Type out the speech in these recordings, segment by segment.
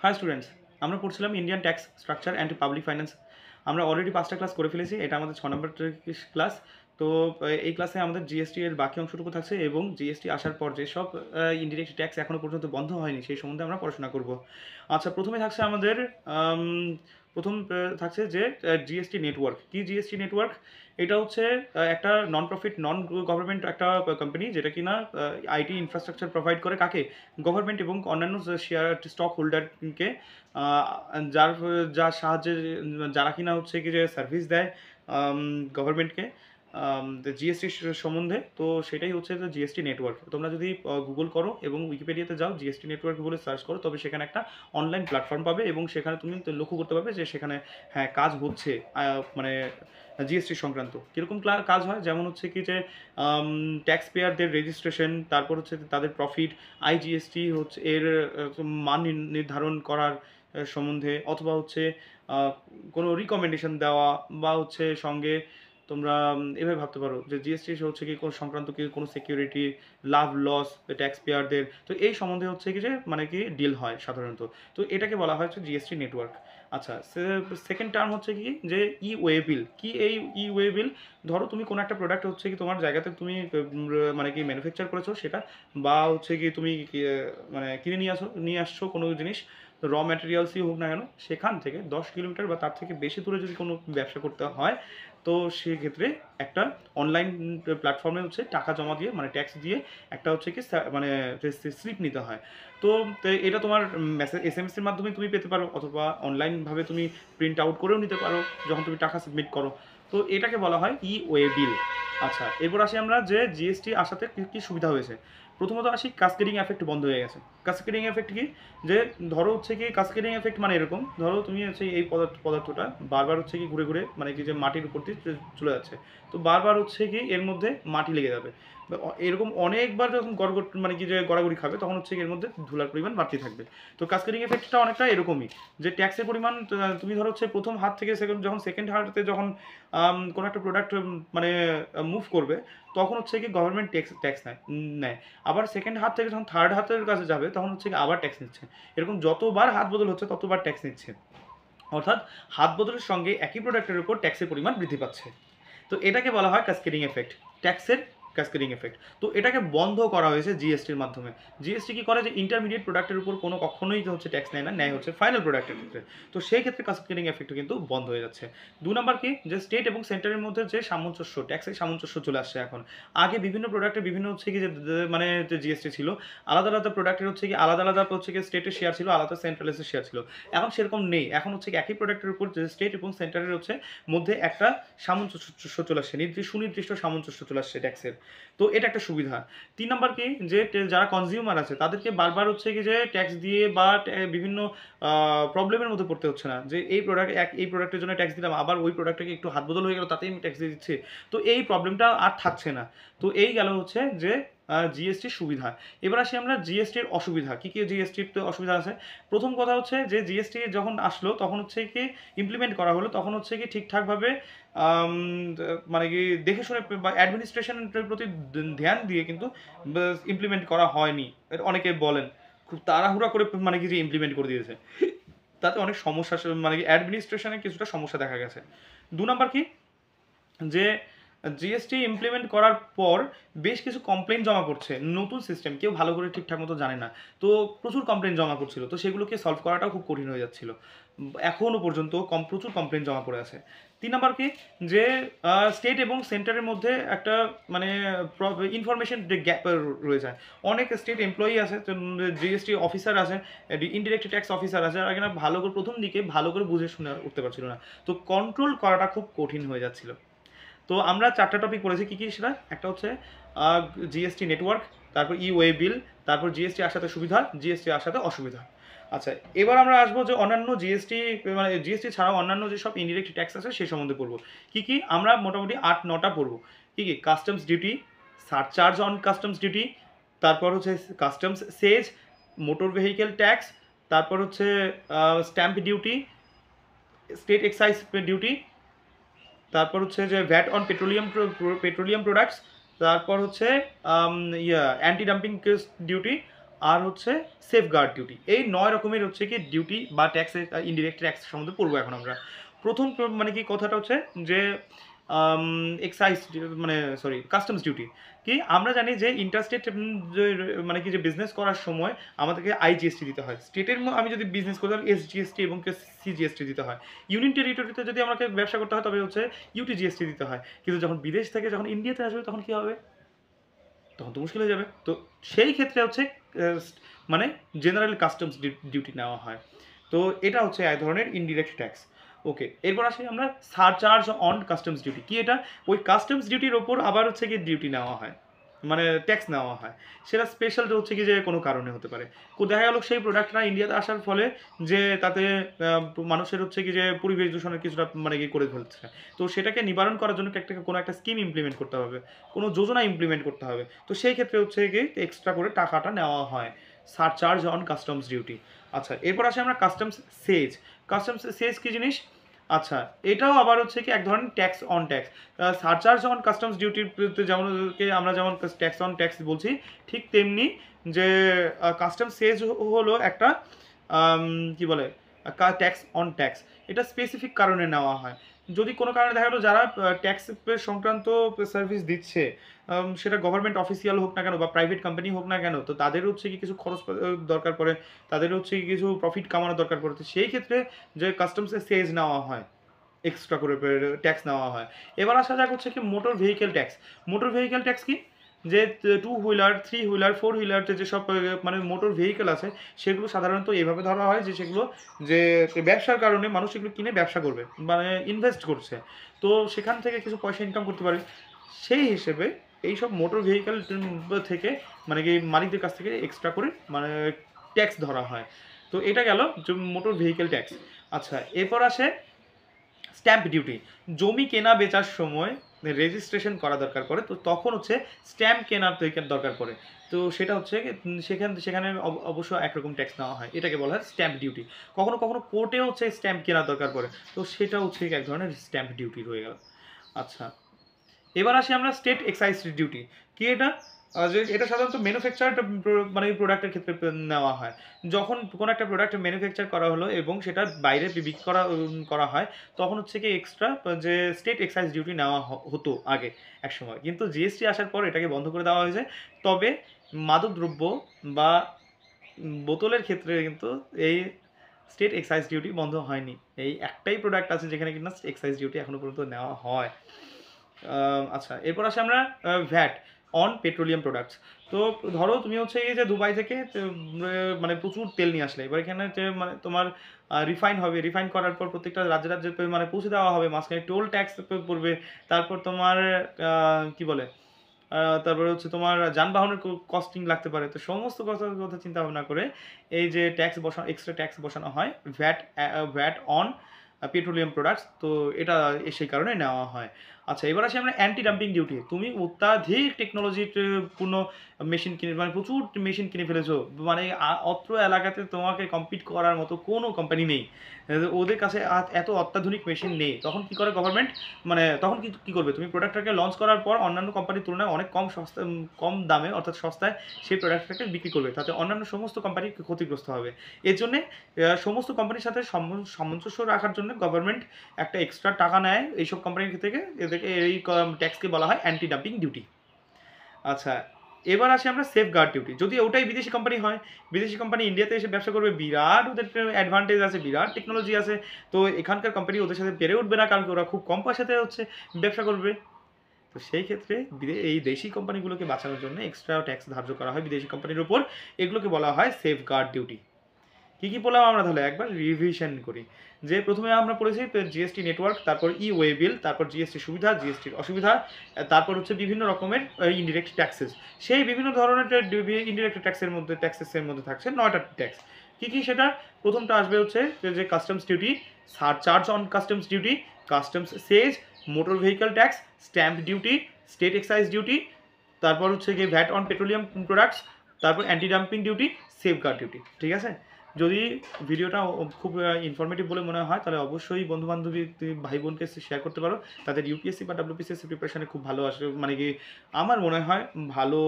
High students, আমরা পড়ছিলাম Indian tax structure and public finance. আমরা অলরেডি 5টা ক্লাস করে ফেলেছি, এটা আমাদের 6 নম্বর ক্লাস। তো এই ক্লাসে আমাদের জিএসটি এর বাকি অংশটুকু থাকছে এবং জিএসটি আসার পর যেসব ইনডিরেক্ট ট্যাক্স এখনও পর্যন্ত বন্ধ হয়নি সেই সম্বন্ধে আমরা পড়াশোনা করব। আচ্ছা, প্রথমে থাকছে আমাদের প্রথম থাকছে যে জিএসটি নেটওয়ার্ক। কি জিএসটি নেটওয়ার্ক? এটা হচ্ছে একটা নন প্রফিট নন গভর্নমেন্ট একটা কোম্পানি, যেটা কিনা আইটি ইনফ্রাস্ট্রাকচার প্রোভাইড করে কাকে? গভর্নমেন্ট এবং অন্যান্য শেয়ার স্টক হোল্ডারকে, যার যার সাহায্যে যারা কিনা হচ্ছে কি যে সার্ভিস দেয় গভর্নমেন্টকে জিএসটি সম্বন্ধে। তো সেটাই হচ্ছে যে জিএসটি নেটওয়ার্ক। তোমরা যদি গুগল করো এবং উইকিপিডিয়াতে যাও, জিএসটি নেটওয়ার্ক বলে সার্চ করো, তবে সেখানে একটা অনলাইন প্ল্যাটফর্ম পাবে এবং সেখানে তুমি লক্ষ্য করতে পারবে যে সেখানে হ্যাঁ কাজ হচ্ছে, মানে জিএসটি সংক্রান্ত। কীরকম কাজ হয়? যেমন হচ্ছে কি যে ট্যাক্স পেয়ারদের রেজিস্ট্রেশন, তারপর হচ্ছে তাদের প্রফিট, আইজিএসটি হচ্ছে এর মান নির্ধারণ করার সম্বন্ধে, অথবা হচ্ছে কোনো রিকমেন্ডেশন দেওয়া, বা হচ্ছে সঙ্গে তোমরা এভাবে ভাবতে পারো যে জিএসটি হচ্ছে কি কোনো সংক্রান্ত কি কোনো সিকিউরিটি, লাভ লস ট্যাক্স পেয়ারদের, তো এই সম্বন্ধে হচ্ছে কি যে মানে কি ডিল হয় সাধারণত। তো এটাকে বলা হয় হচ্ছে জিএসটি নেটওয়ার্ক। আচ্ছা, সেকেন্ড টার্ম হচ্ছে কি যে ই ওয়ে বিল। কি এই ই ওয়ে বিল? ধরো তুমি কোনো একটা প্রোডাক্ট হচ্ছে কি তোমার জায়গাতে তুমি মানে কি ম্যানুফ্যাকচার করেছো সেটা, বা হচ্ছে কি তুমি মানে কিনে নিয়ে আসছো কোনো জিনিস, র ম্যাটেরিয়ালসই হোক না কেন, সেখান থেকে 10 কিলোমিটার বা তার থেকে বেশি দূরে যদি কোনো ব্যবসা করতে হয়, তো সেক্ষেত্রে একটা অনলাইন প্ল্যাটফর্মে হচ্ছে টাকা জমা দিয়ে, মানে ট্যাক্স দিয়ে একটা হচ্ছে কি মানে স্লিপ নিতে হয়। তো এটা তোমার মেসেজ এসএমএস এর মাধ্যমে তুমি পেতে পারো, অথবা অনলাইনভাবে তুমি প্রিন্ট আউট করেও নিতে পারো যখন তুমি টাকা সাবমিট করো। তো এটাকে বলা হয় ই ওয়ে বিল। আচ্ছা, এরপর আসি আমরা যে জিএসটি আসাতে কী কী সুবিধা হয়েছে। প্রথমত আসি, কাস্কেডিং এফেক্ট বন্ধ হয়ে গেছে। কাস্কেডিং এফেক্ট কি? যে ধরো হচ্ছে কি কাস্কেডিং এফেক্ট মানে এরকম, ধরো তুমি হচ্ছে এই পদার্থটা বারবার হচ্ছে কি ঘুরে ঘুরে মানে কি যে মাটির উপর দিয়ে চলে যাচ্ছে, তো বারবার হচ্ছে কি এর মধ্যে মাটি লেগে যাবে। এরকম অনেকবার যখন গড়গড় মানে কি যে গড়াগড়ি খাবে, তখন হচ্ছে কি এর মধ্যে ধুলার পরিমাণ বাড়তে থাকবে। তো কাস্কেডিং এফেক্টটা অনেকটা এরকমই, যে ট্যাক্সের পরিমাণ তুমি ধরো হচ্ছে প্রথম হাত থেকে সেকেন্ড হাতে যখন কোনো একটা প্রোডাক্ট মানে মুভ করবে, তখন হচ্ছে কি গভর্নমেন্ট ট্যাক্স নেয়। আবার সেকেন্ড হাত থেকে যখন থার্ড হাতের কাছে যাবে, তখন হচ্ছে কি আবার ট্যাক্স নিচ্ছে। এরকম যতবার হাত বদল হচ্ছে ততবার ট্যাক্স নিচ্ছে, অর্থাৎ হাত বদলের সঙ্গে একই প্রোডাক্টের উপর ট্যাক্সের পরিমাণ বৃদ্ধি পাচ্ছে। তো এটাকে বলা হয় ক্যাসকেডিং এফেক্ট, ট্যাক্সের ক্যাসকেডিং এফেক্ট। তো এটাকে বন্ধ করা হয়েছে জিএসটির মাধ্যমে। জিএসটি কি করে, যে ইন্টারমিডিয়েট প্রোডাক্টের উপর কোনো কখনোই হচ্ছে ট্যাক্স নেয় না, নেয় হচ্ছে ফাইনাল প্রোডাক্টের ক্ষেত্রে। তো সেই ক্ষেত্রে ক্যাসকেডিং এফেক্ট কিন্তু বন্ধ হয়ে যাচ্ছে। 2 নম্বর কি, যে স্টেট এবং সেন্টারের মধ্যে যে সামঞ্জস্য, ট্যাক্সের সামঞ্জস্য চলে আসছে এখন। আগে বিভিন্ন প্রোডাক্টের বিভিন্ন হচ্ছে কি যে মানে যে জিএসটি ছিল, আলাদা আলাদা প্রোডাক্টের হচ্ছে কি আলাদা আলাদা হচ্ছে কি স্টেটের শেয়ার ছিল, আলাদা সেন্ট্রালের শেয়ার ছিল। এখন সেরকম নেই, এখন হচ্ছে কি একই প্রোডাক্টের উপর স্টেট এবং সেন্টারের হচ্ছে মধ্যে একটা সামঞ্জস্য চলে আসছে, সুনির্দিষ্ট সামঞ্জস্য চলে আসছে ট্যাক্সের। তো এটা একটা সুবিধা। 3 নম্বর কি, যে যারা কনজিউমার আছে তাদেরকে বারবার হচ্ছে কি যে ট্যাক্স দিয়ে বা বিভিন্ন প্রবলেমের মধ্যে পড়তে হচ্ছে না, যে এই প্রোডাক্টের জন্য ট্যাক্স দিলাম, আবার ওই প্রোডাক্টটাকে একটু হাত বদল হয়ে গেল তাতেই আমি ট্যাক্স দিয়ে দিচ্ছি। তো এই প্রবলেমটা আর থাকছে না। তো এই গেল হচ্ছে যে জিএসটির সুবিধা। এবার আসি আমরা জিএসটির অসুবিধা। কী কী জিএসটির অসুবিধা আছে? প্রথম কথা হচ্ছে যে জিএসটি যখন আসলো তখন হচ্ছে কি ইমপ্লিমেন্ট করা হলো, তখন হচ্ছে কি ঠিকঠাকভাবে মানে কি দেখে শুনে বা অ্যাডমিনিস্ট্রেশনের প্রতি ধ্যান দিয়ে কিন্তু ইমপ্লিমেন্ট করা হয়নি। এটা অনেকে বলেন খুব তাড়াহুড়া করে মানে কি যে ইমপ্লিমেন্ট করে দিয়েছে, তাতে অনেক সমস্যা, মানে কি অ্যাডমিনিস্ট্রেশনে কিছুটা সমস্যা দেখা গেছে। 2 নম্বর কি, যে জিএসটি ইমপ্লিমেন্ট করার পর বেশ কিছু কমপ্লেন জমা পড়ছে। নতুন সিস্টেম, কেউ ভালো করে ঠিকঠাক মতো জানে না, তো প্রচুর কমপ্লেন জমা পড়ছিল, তো সেগুলোকে সলভ করাটাও খুব কঠিন হয়ে যাচ্ছিল। এখনও পর্যন্ত প্রচুর কমপ্লেন জমা পড়ে আছে। 3 নম্বর কি, যে স্টেট এবং সেন্টারের মধ্যে একটা মানে ইনফরমেশন গ্যাপ রয়ে যায়। অনেক স্টেট এমপ্লয়ি আছে, জিএসটি অফিসার আছে, ইনডিরেক্ট ট্যাক্স অফিসার আছে, যারা কিনা ভালো করে প্রথম দিকে ভালো করে বুঝে শুনে উঠতে পারছিল না, তো কন্ট্রোল করাটা খুব কঠিন হয়ে যাচ্ছিল। তো আমরা 4টা টপিক পড়েছি। কী কী সেটা? একটা হচ্ছে জিএসটি নেটওয়ার্ক, তারপর ই ওয়ে বিল, তারপর জিএসটি আসাতে সুবিধা, জিএসটি আসাতে অসুবিধা। আচ্ছা, এবার আমরা আসবো যে অন্যান্য জিএসটি, মানে জিএসটি ছাড়াও অন্যান্য যেসব ইনডিরেক্ট ট্যাক্স আছে সেই সম্বন্ধে পড়বো। কী কী? আমরা মোটামুটি 8-9টা পড়বো। কী কী? Customs duty, surcharge on customs duty, তারপর হচ্ছে customs cess, motor vehicle tax, তারপর হচ্ছে stamp duty, state excise duty, তারপর হচ্ছে যে ভ্যাট অন পেট্রোলিয়াম প্রোডাক্টস, তারপর হচ্ছে অ্যান্টি ডাম্পিং ডিউটি, আর হচ্ছে সেফগার্ড ডিউটি। এই 9 রকমের হচ্ছে কি ডিউটি বা ট্যাক্স, ইনডিরেক্ট ট্যাক্স সম্বন্ধে পড়বো এখন আমরা। প্রথম মানে কি কথাটা হচ্ছে যে এক্সাইজ মানে সরি কাস্টমস ডিউটি। কি আমরা জানি যে ইন্টারস্টেট মানে কি যে বিজনেস করার সময় আমাদেরকে আইজিএসটি দিতে হয়। স্টেটের আমি যদি বিজনেস করি তাহলে এসজিএসটি এবং সিজিএসটি দিতে হয়। ইউনিয়ন টেরিটরিতে যদি আমাকে ব্যবসা করতে হয় তবে হচ্ছে ইউটিজিএসটি দিতে হয়। কিন্তু যখন বিদেশ থেকে যখন ইন্ডিয়াতে আসবে তখন কী হবে? তখন তো মুশকিল হয়ে যাবে। তো সেই ক্ষেত্রে হচ্ছে মানে জেনারেল কাস্টমস ডিউটি নেওয়া হয়। তো এটা হচ্ছে এক ধরনের ইনডিরেক্ট ট্যাক্স। ওকে, এরপর আসি আমরা সারচার্জ অন কাস্টমস ডিউটি। কি এটা? ওই কাস্টমস ডিউটির ওপর আবার হচ্ছে কি ডিউটি নেওয়া হয়, মানে ট্যাক্স নেওয়া হয়। সেটা স্পেশাল হচ্ছে কি যে কোনো কারণে হতে পারে। দেখা গেল সেই প্রোডাক্টটা ইন্ডিয়াতে আসার ফলে যে তাতে মানুষের হচ্ছে কি যে পরিবেশ দূষণের কিছুটা মানে কি করে ফেলছে। তো সেটাকে নিবারণ করার জন্য কোনো একটা স্কিম ইমপ্লিমেন্ট করতে হবে, কোনো যোজনা ইমপ্লিমেন্ট করতে হবে। তো সেই ক্ষেত্রে হচ্ছে কি এক্সট্রা করে টাকাটা নেওয়া হয়, সারচার্জ অন কাস্টমস ডিউটি। আচ্ছা, এরপর আসি আমরা কাস্টমস সেজ। কাস্টমস সেজ কি জিনিস? আচ্ছা, এটাও আবার হচ্ছে কি এক ধরনের tax on tax. Surcharge on customs ডিউটির যেমন আমরা যেমন ট্যাক্স অন ট্যাক্স বলছি, ঠিক তেমনি যে কাস্টম সেজ হলো একটা কি বলে ট্যাক্স অন ট্যাক্স। এটা স্পেসিফিক কারণে নেওয়া হয়। যদি কোনো কারণে দেখা গেলো যারা ট্যাক্স সংক্রান্ত সার্ভিস দিচ্ছে, সেটা গভর্নমেন্ট অফিসিয়াল হোক না কেন বা প্রাইভেট কোম্পানি হোক না কেন, তো তাদের হচ্ছে কি কিছু খরচ দরকার পড়ে, তাদের হচ্ছে কি কিছু প্রফিট কামানোর দরকার পড়ে। তো সেই ক্ষেত্রে যে কাস্টমসে সেজ নেওয়া হয়, এক্সট্রা করে ট্যাক্স নেওয়া হয়। এবার আসা যাক হচ্ছে কি motor vehicle tax. Motor vehicle tax কি? যে 2 হুইলার, 3 হুইলার, 4 হুইলার যেসব মানে মোটর ভেহিকেল আছে, সেগুলো সাধারণত এভাবে ধরা হয় যে সেগুলো যে ব্যবসার কারণে মানুষ এগুলো কিনে ব্যবসা করবে, মানে ইনভেস্ট করছে, তো সেখান থেকে কিছু পয়সা ইনকাম করতে পারে। সেই হিসেবে এইসব মোটর ভেহিকেল থেকে মানে কি মালিকদের কাছ থেকে এক্সট্রা করে মানে ট্যাক্স ধরা হয়। তো এটা গেল মোটর ভেহিকেল ট্যাক্স। আচ্ছা, এরপর আসে স্ট্যাম্প ডিউটি। জমি কেনা বেচার সময় রেজিস্ট্রেশন করা দরকার পড়ে, তো তখন হচ্ছে স্ট্যাম্প কেনার দরকার পড়ে। তো সেটা হচ্ছে সেখানে অবশ্য একরকম ট্যাক্স নেওয়া হয়, এটাকে বলা হয় স্ট্যাম্প ডিউটি। কখনো কখনো কোর্টে হচ্ছে স্ট্যাম্প কেনার দরকার পড়ে, তো সেটা হচ্ছে এক ধরনের স্ট্যাম্প ডিউটি হয়ে গেল। আচ্ছা, এবার আসি আমরা স্টেট এক্সাইজ ডিউটি। কি এটা? যে এটা সাধারণত ম্যানুফ্যাকচারড মানে প্রোডাক্টের ক্ষেত্রে নেওয়া হয়। যখন কোনো একটা প্রোডাক্ট ম্যানুফ্যাকচার করা হলো এবং সেটা বাইরে বিক্রি করা হয়, তখন হচ্ছে কি এক্সট্রা যে স্টেট এক্সাইজ ডিউটি নেওয়া হতো আগে একসময়, কিন্তু জিএসটি আসার পর এটাকে বন্ধ করে দেওয়া হয়েছে। তবে মাদকদ্রব্য বা বোতলের ক্ষেত্রে কিন্তু এই স্টেট এক্সাইজ ডিউটি বন্ধ হয়নি। এই একটাই প্রোডাক্ট আছে যেখানে কিনা এক্সাইজ ডিউটি এখনো পর্যন্ত নেওয়া হয়। আচ্ছা, এরপর আসে আমরা ভ্যাট অন পেট্রোলিয়াম প্রোডাক্টস। তো ধরো তুমি হচ্ছে এই যে দুবাই থেকে মানে প্রচুর তেল নিয়ে আসলে, এবার এখানে যে মানে তোমার রিফাইন হবে, রিফাইন করার পর প্রত্যেকটা রাজ্যে রাজ্যে মানে পৌঁছে দেওয়া হবে, মাঝখানে টোল ট্যাক্স পড়বে, তারপর তোমার কি বলে তারপরে হচ্ছে তোমার যানবাহনের কস্টিং লাগতে পারে। তো সমস্ত কথা চিন্তা ভাবনা করে এই যে ট্যাক্স বসানো, এক্সট্রা ট্যাক্স বসানো হয় ভ্যাট অন পেট্রোলিয়াম প্রোডাক্টস। তো এটা সেই কারণে নেওয়া হয়। আচ্ছা, এবার আসি আমরা অ্যান্টি ডাম্পিং ডিউটি। তুমি অত্যাধিক টেকনোলজি পূর্ণ মেশিন কিনে মানে প্রচুর মেশিন কিনে ফেলেছো, মানে অত্র এলাকাতে তোমাকে কম্পিট করার মতো কোনো কোম্পানি নেই, ওদের কাছে এত অত্যাধুনিক মেশিন নেই। তখন কি করে গভর্নমেন্ট, মানে তখন কি করবে? তুমি প্রোডাক্টটাকে লঞ্চ করার পর অন্যান্য কোম্পানির তুলনায় অনেক কম দামে অর্থাৎ সস্তায় সেই প্রোডাক্টটাকে বিক্রি করবে, তাতে অন্যান্য সমস্ত কোম্পানি ক্ষতিগ্রস্ত হবে। এর জন্যে সমস্ত কোম্পানির সাথে সামঞ্জস্য রাখার জন্য গভর্নমেন্ট একটা এক্সট্রা টাকা নেয় এইসব কোম্পানির থেকে, এদেরকে এই ট্যাক্সকে বলা হয় অ্যান্টি ডাম্পিং ডিউটি। আচ্ছা, এবার আসি আমরা সেফগার্ড ডিউটি। যদি ওটাই বিদেশি কোম্পানি হয়, বিদেশি কোম্পানি ইন্ডিয়াতে এসে ব্যবসা করবে, বিরাট ওদের অ্যাডভান্টেজ আছে, বিরাট টেকনোলজি আছে, তো এখানকার কোম্পানি ওদের সাথে পেরে উঠবে না, কারণ ওরা খুব কম পয়সাতে হচ্ছে ব্যবসা করবে। তো সেই ক্ষেত্রে এই দেশি কোম্পানিগুলোকে বাঁচানোর জন্য এক্সট্রা ট্যাক্স ধার্য করা হয় বিদেশি কোম্পানির উপর, এগুলোকে বলা হয় সেফগার্ড ডিউটি। কী কী বললাম আমরা তাহলে একবার রিভিশন করি। যে প্রথমে আমরা পড়েছি জিএসটি নেটওয়ার্ক, তারপর ই ওয়ে বিল, তারপর জিএসটি সুবিধা, জিএসটির অসুবিধা, তারপর হচ্ছে বিভিন্ন রকমের ইনডিরেক্ট ট্যাক্সেস। সেই বিভিন্ন ধরনের ইনডিরেক্ট ট্যাক্সেসের মধ্যে থাকছে 9টা ট্যাক্স। কী কী সেটা? প্রথমটা আসবে হচ্ছে যে customs duty, surcharge on customs duty, customs cess, motor vehicle tax, stamp duty, state excise duty, তারপর হচ্ছে গিয়ে ভ্যাট অন পেট্রোলিয়াম প্রোডাক্টস, তারপর anti dumping duty, safeguard duty. ঠিক আছে? যদি ভিডিওটা খুব ইনফরমেটিভ বলে মনে হয় তাহলে অবশ্যই বন্ধুবান্ধবী ভাই বোনকে শেয়ার করতে পারো, তাদের ইউপিএসসি বা ডাব্লিউপিএসসি প্রিপারেশানে খুব ভালো আসবে, মানে কি আমার মনে হয় ভালো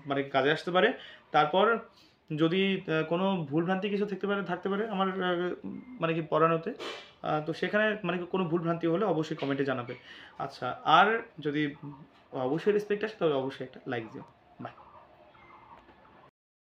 মানে কাজে আসতে পারে। তারপর যদি কোনো ভুলভ্রান্তি কিছু থাকতে পারে আমার মানে কি পড়ানোতে, তো সেখানে মানে কি কোনো ভুলভ্রান্তি হলে অবশ্যই কমেন্টে জানাবে। আচ্ছা, আর যদি অবশ্যই রেসপেক্ট আসে তাহলে অবশ্যই একটা লাইক দিও।